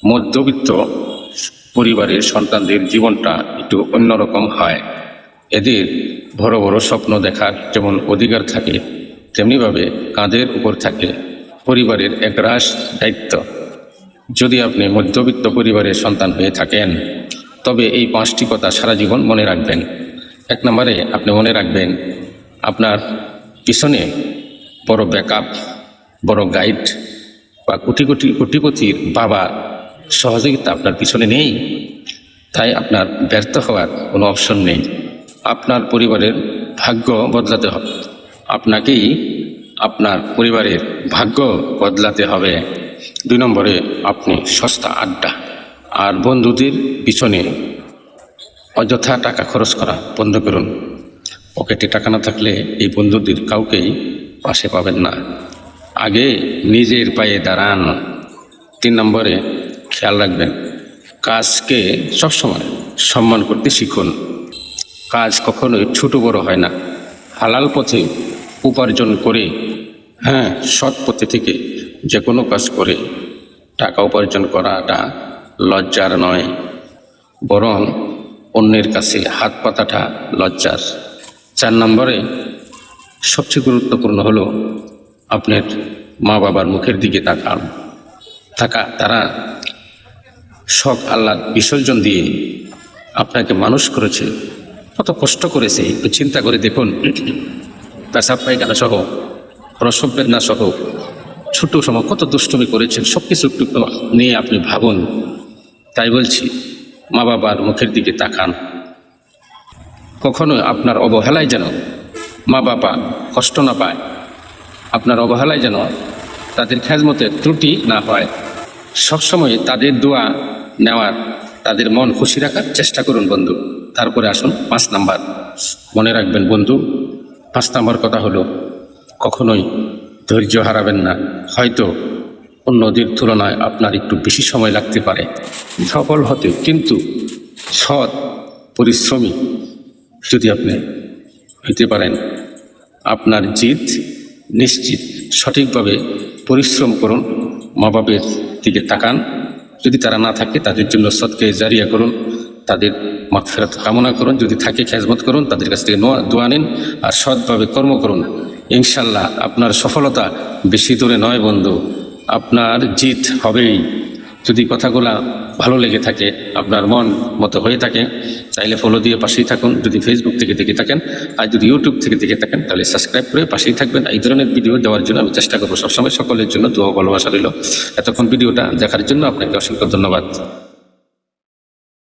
মধ্যবিত্ত পরিবারের সন্তানদের জীবনটা একটু অন্যরকম হয়। এদের বড় বড় স্বপ্ন দেখার যেমন অধিকার থাকে, তেমনিভাবে কাঁধের উপর থাকে পরিবারের একরাশ দায়িত্ব। যদি আপনি মধ্যবিত্ত পরিবারের সন্তান হয়ে থাকেন, তবে এই 5টি কথা সারা জীবন মনে রাখবেন। 1 নম্বরে আপনি মনে রাখবেন, আপনার পিছনে বড় ব্যাকআপ, বড় গাইড বা কোটিপতির বাবা সহযোগিতা আপনার পিছনে নেই, তাই আপনার ব্যর্থ হওয়ার কোনো অপশন নেই। আপনার পরিবারের ভাগ্য বদলাতে হবে, আপনাকেই আপনার পরিবারের ভাগ্য বদলাতে হবে। 2 নম্বরে আপনি সস্তা আড্ডা আর বন্ধুদের পিছনে অযথা টাকা খরচ করা বন্ধ করুন। পকেটে টাকা না থাকলে এই বন্ধুদের কাউকেই পাশে পাবেন না। আগে নিজের পায়ে দাঁড়ান। 3 নম্বরে খেয়াল রাখবেন, কাজকে সবসময় সম্মান করতে শিখুন। কাজ কখনোই ছোট বড় হয় না। হালাল পথে উপার্জন করে, সৎ পথে থেকে যে কোনো কাজ করে টাকা উপার্জন করাটা লজ্জার নয়, বরং অন্যের কাছে হাত পাতাটা লজ্জার। 4 নম্বরে সবচেয়ে গুরুত্বপূর্ণ হলো আপনার মা বাবার মুখের দিকে তারা শখ আহ্লাদ বিসর্জন দিয়ে আপনাকে মানুষ করেছে, কত কষ্ট করেছে একটু চিন্তা করে দেখুন। পেশাব পায়খানা সহ, প্রসব বেদনা সহ ছোট সময় কত দুষ্টুমি করেছেন, সব কিছু একটু নিয়ে আপনি ভাবুন। তাই বলছি, মা বাবার মুখের দিকে তাকান। কখনো আপনার অবহেলায় যেন মা বাবা কষ্ট না পায়, আপনার অবহেলায় যেন তাদের খেজমতের ত্রুটি না হয়। সবসময় তাদের দোয়া নেওয়ার, তাদের মন খুশি রাখার চেষ্টা করুন বন্ধু। তারপরে আসুন 5 নাম্বার। মনে রাখবেন বন্ধু, 5 নাম্বার কথা হলো, কখনোই ধৈর্য হারাবেন না। হয়তো অন্যদের তুলনায় আপনার একটু বেশি সময় লাগতে পারে সফল হতে, কিন্তু সৎ পরিশ্রমী যদি আপনি হতে পারেন, আপনার জিত নিশ্চিত। সঠিকভাবে পরিশ্রম করুন, মা বাবার দিকে তাকান। যদি তারা না থাকে, তাদের জন্য সদকায়ে জারিয়া করুন, তাদের মাগফিরাত কামনা করুন। যদি থাকে, খেজমত করুন, তাদের কাছ থেকে দোয়া নিন আর সৎভাবে কর্ম করুন। ইনশাল্লাহ আপনার সফলতা বেশি দূরে নয় বন্ধু, আপনার জিত হবেই। যদি কথাগুলা ভালো লেগে থাকে, আপনার মন মতো হয়ে থাকে, তাইলে ফলো দিয়ে পাশেই থাকুন। যদি ফেসবুক থেকে দেখে থাকেন, আর যদি ইউটিউব থেকে দেখে থাকেন, তাহলে সাবস্ক্রাইব করে পাশেই থাকবেন। এই ধরনের ভিডিও দেওয়ার জন্য আমি চেষ্টা করবো সবসময়। সকলের জন্য দোয়া ভালোবাসা রইল। এতক্ষণ ভিডিওটা দেখার জন্য আপনাকে অসংখ্য ধন্যবাদ।